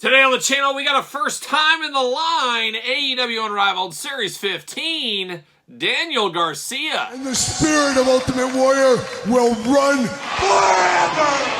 Today on the channel, we got a first time in the line, AEW Unrivaled Series 15, Daniel Garcia. And the spirit of Ultimate Warrior will run forever!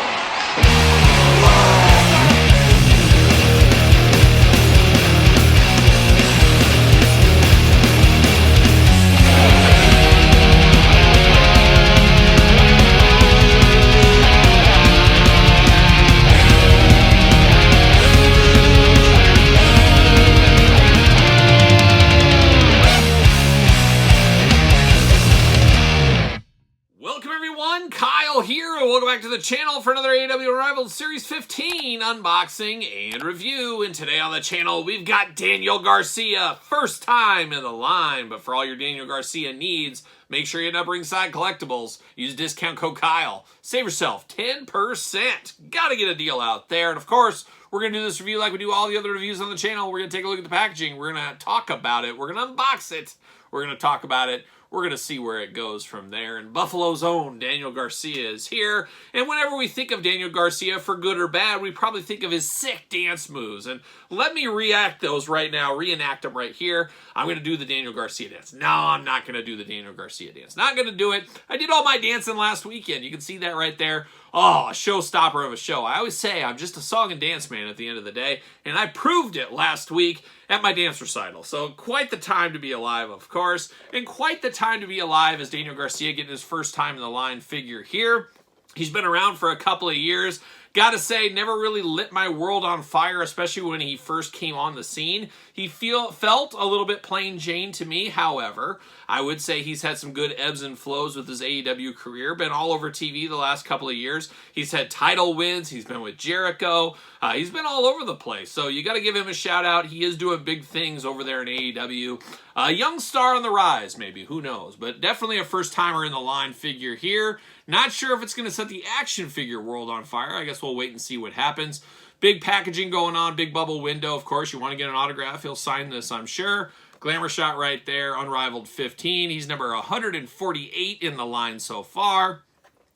Kyle here, and welcome back to the channel for another AEW Unrivaled Series 15 unboxing and review. And today on the channel, we've got Daniel Garcia, first time in the line. But for all your Daniel Garcia needs, make sure you end up Ringside Collectibles. Use discount code Kyle. Save yourself 10%. Gotta get a deal out there. And of course, we're going to do this review like we do all the other reviews on the channel. We're going to take a look at the packaging. We're going to talk about it. We're going to unbox it. We're going to talk about it. We're going to see where it goes from there. And Buffalo's own Daniel Garcia is here. And whenever we think of Daniel Garcia, for good or bad, we probably think of his sick dance moves. And let me reenact those right now. Reenact them right here. I'm going to do the Daniel Garcia dance. No, I'm not going to do the Daniel Garcia dance. Not going to do it. I did all my dancing last weekend. You can see that right there. Oh, a showstopper of a show. I always say I'm just a song and dance man at the end of the day, and I proved it last week at my dance recital. So quite the time to be alive, of course, and quite the time to be alive as Daniel Garcia getting his first time in the line figure here. He's been around for a couple of years. Gotta say, never really lit my world on fire, especially when he first came on the scene. He felt a little bit plain Jane to me. However, I would say he's had some good ebbs and flows with his AEW career. Been all over TV the last couple of years. He's had title wins. He's been with Jericho. He's been all over the place. So you got to give him a shout out. He is doing big things over there in AEW. A young star on the rise, maybe. Who knows? But definitely a first-timer in the line figure here. Not sure if it's going to set the action figure world on fire. I guess we'll wait and see what happens. Big packaging going on. Big bubble window. Of course, you want to get an autograph. He'll sign this, I'm sure. Glamour shot right there. Unrivaled 15. He's number 148 in the line so far.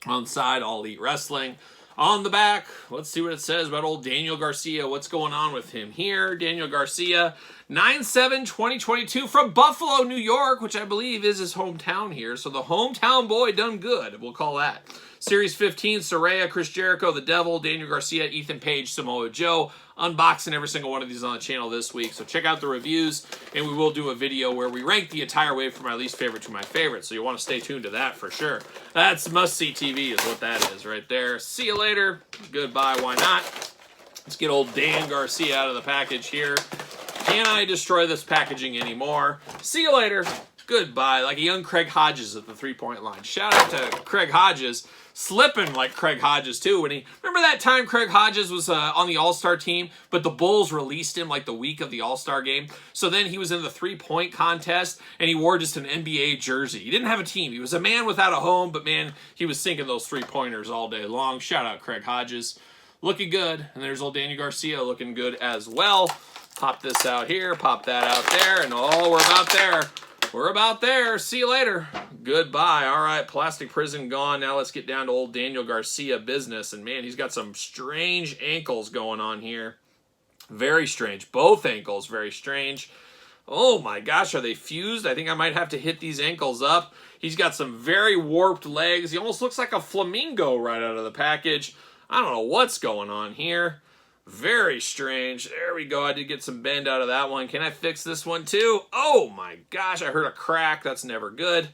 On the side, All Elite Wrestling. On the back, let's see what it says about old Daniel Garcia. What's going on with him here? Daniel Garcia, 9/7/2022 from Buffalo, New York, which I believe is his hometown here. So the hometown boy done good, we'll call that. Series 15, Saraya, Chris Jericho, The Devil, Daniel Garcia, Ethan Page, Samoa Joe. Unboxing every single one of these on the channel this week. So check out the reviews, and we will do a video where we rank the entire way from my least favorite to my favorite. So you want to stay tuned to that for sure. That's must-see TV is what that is right there. See you later. Goodbye. Why not? Let's get old Dan Garcia out of the package here. Can I destroy this packaging anymore? See you later. Goodbye. Like a young Craig Hodges at the three-point line. Shout out to Craig Hodges. Slipping like Craig Hodges, too. Remember that time Craig Hodges was on the All-Star team, but the Bulls released him like the week of the All-Star game? So then he was in the three-point contest, and he wore just an NBA jersey. He didn't have a team. He was a man without a home, but, man, he was sinking those three-pointers all day long. Shout out Craig Hodges. Looking good. And there's old Daniel Garcia looking good as well. Pop this out here, pop that out there, and oh, we're about there. We're about there. See you later. Goodbye. All right, plastic prison gone. Now let's get down to old Daniel Garcia business. And, man, he's got some strange ankles going on here. Very strange. Both ankles very strange. Oh, my gosh, are they fused? I think I might have to hit these ankles up. He's got some very warped legs. He almost looks like a flamingo right out of the package. I don't know what's going on here. Very strange. There we go. I did get some bend out of that one. Can I fix this one too? Oh my gosh, I heard a crack. That's never good.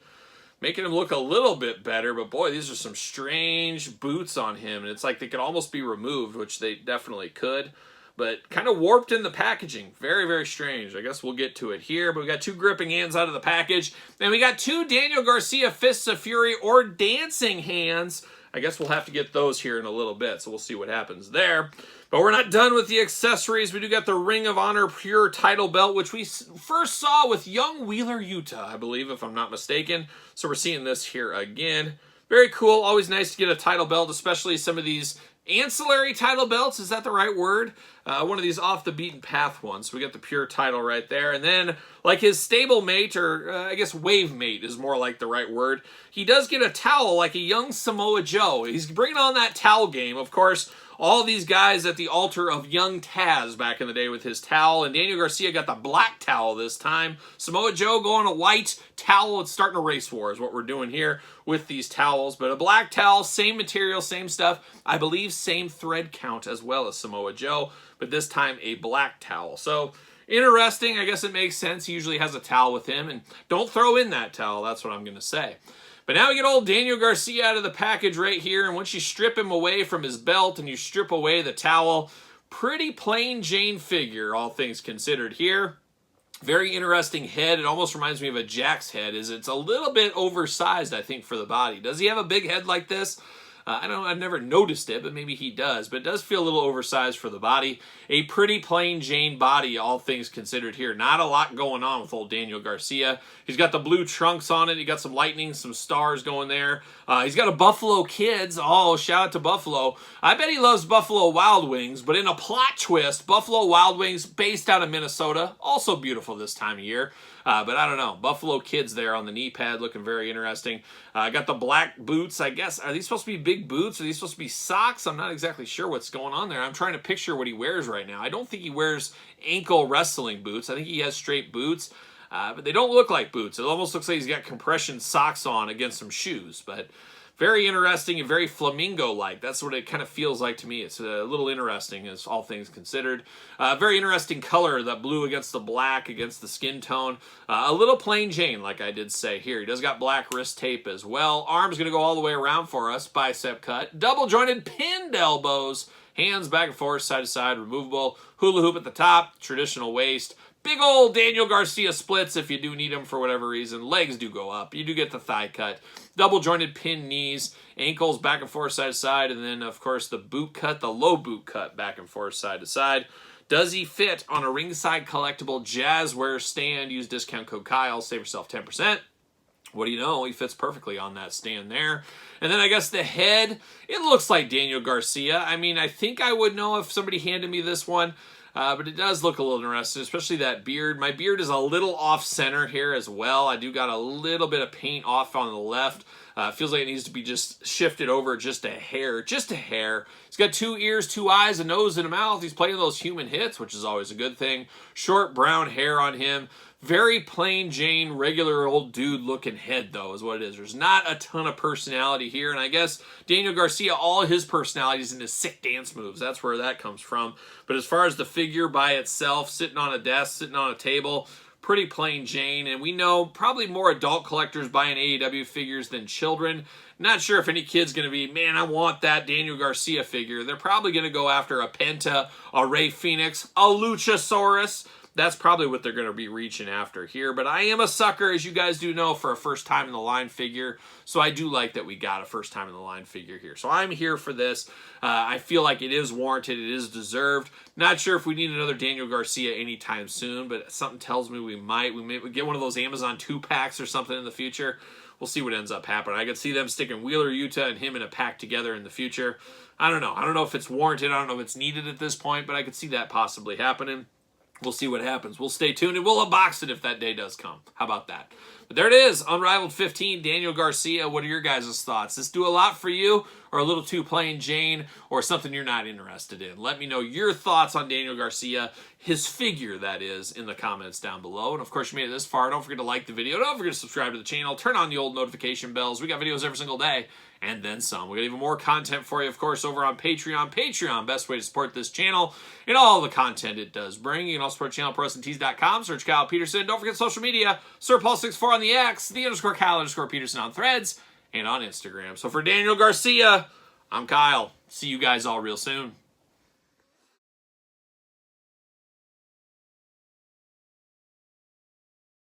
Making him look a little bit better, but boy, these are some strange boots on him. And it's like they could almost be removed, which they definitely could. But kind of warped in the packaging. Very, very strange. I guess we'll get to it here. But we got two gripping hands out of the package. And we got two Daniel Garcia Fists of Fury or dancing hands. I guess we'll have to get those here in a little bit, so we'll see what happens there. But we're not done with the accessories. We do got the Ring of Honor Pure title belt, which we first saw with young Wheeler Yuta, I believe, if I'm not mistaken. So we're seeing this here again. Very cool. Always nice to get a title belt, especially some of these ancillary title belts. Is that the right word? One of these off the beaten path ones. So we got the Pure title right there. And then like his stable mate, or I guess wave mate is more like the right word. He does get a towel like a young Samoa Joe. He's bringing on that towel game. Of course, all these guys at the altar of young Taz back in the day with his towel, and Daniel Garcia got the black towel this time. Samoa Joe going a white towel. It's starting a race war is what we're doing here with these towels, but a black towel, same material, same stuff. I believe same thread count as well as Samoa Joe, but this time a black towel. So interesting. I guess it makes sense. He usually has a towel with him, and don't throw in that towel. That's what I'm going to say. But now we get old Daniel Garcia out of the package right here, and once you strip him away from his belt and you strip away the towel, pretty plain Jane figure, all things considered here. Very interesting head. It almost reminds me of a Jakks head. It's a little bit oversized, I think, for the body. Does he have a big head like this? I don't know, I've never noticed it, but maybe he does. But it does feel a little oversized for the body. A pretty plain Jane body, all things considered here. Not a lot going on with old Daniel Garcia. He's got the blue trunks on it. He got some lightning, some stars going there. He's got a Buffalo Kids. Oh, shout out to Buffalo. I bet he loves Buffalo Wild Wings, but in a plot twist, Buffalo Wild Wings based out of Minnesota. Also beautiful this time of year. But I don't know. Buffalo Kids there on the knee pad looking very interesting. Got the black boots, I guess. Are these supposed to be big boots? Are these supposed to be socks? I'm not exactly sure what's going on there. I'm trying to picture what he wears right now. I don't think he wears ankle wrestling boots. I think he has straight boots. But they don't look like boots. It almost looks like he's got compression socks on against some shoes. But very interesting and very flamingo-like. That's what it kind of feels like to me. It's a little interesting, as all things considered. Very interesting color, that blue against the black, against the skin tone. A little plain Jane, like I did say here. He does got black wrist tape as well. Arm's going to go all the way around for us. Bicep cut. Double-jointed pinned elbows. Hands back and forth, side to side, removable. Hula hoop at the top. Traditional waist. Big old Daniel Garcia splits if you do need them for whatever reason. Legs do go up. You do get the thigh cut. Double jointed pin knees. Ankles back and forth side to side. And then, of course, the boot cut, the low boot cut back and forth side to side. Does he fit on a ringside collectible Jazzware stand? Use discount code Kyle. Save yourself 10%. What do you know? He fits perfectly on that stand there. And then I guess the head, it looks like Daniel Garcia. I mean, I think I would know if somebody handed me this one. But it does look a little interesting, especially that beard. My beard is a little off-center here as well. I do got a little bit of paint off on the left. Feels like it needs to be just shifted over just a hair. Just a hair. He's got 2 ears, 2 eyes, a nose, and a mouth. He's playing those human hits, which is always a good thing. Short brown hair on him. Very plain Jane, regular old dude looking head, though, is what it is. There's not a ton of personality here, and I guess Daniel Garcia, all his personality is in his sick dance moves. That's where that comes from. But as far as the figure by itself, sitting on a desk, sitting on a table, pretty plain Jane, and we know probably more adult collectors buying AEW figures than children. Not sure if any kid's going to be, man, I want that Daniel Garcia figure. They're probably going to go after a Penta, a Rey Fenix, a Luchasaurus. That's probably what they're going to be reaching after here. But I am a sucker, as you guys do know, for a first time in the line figure. So I do like that we got a first time in the line figure here. So I'm here for this. I feel like it is warranted. It is deserved. Not sure if we need another Daniel Garcia anytime soon, but something tells me we might. We may get one of those Amazon 2-packs or something in the future. We'll see what ends up happening. I could see them sticking Wheeler Yuta and him in a pack together in the future. I don't know. I don't know if it's warranted. I don't know if it's needed at this point, but I could see that possibly happening. We'll see what happens. We'll stay tuned, and we'll unbox it if that day does come. How about that? But there it is, Unrivaled 15, Daniel Garcia. What are your guys' thoughts? Does this do a lot for you, or a little too plain Jane, or something you're not interested in? Let me know your thoughts on Daniel Garcia, his figure, that is, in the comments down below. And, of course, you made it this far. Don't forget to like the video. Don't forget to subscribe to the channel. Turn on the old notification bells. We got videos every single day, and then some. We got even more content for you, of course, over on Patreon. Patreon, best way to support this channel and all the content it does bring. You can also support channel ProWrestlingTees.com. Search Kyle Peterson. Don't forget social media. SirPaul64 on the X, the _Kyle_Peterson on Threads, and on Instagram. So for Daniel Garcia, I'm Kyle. See you guys all real soon.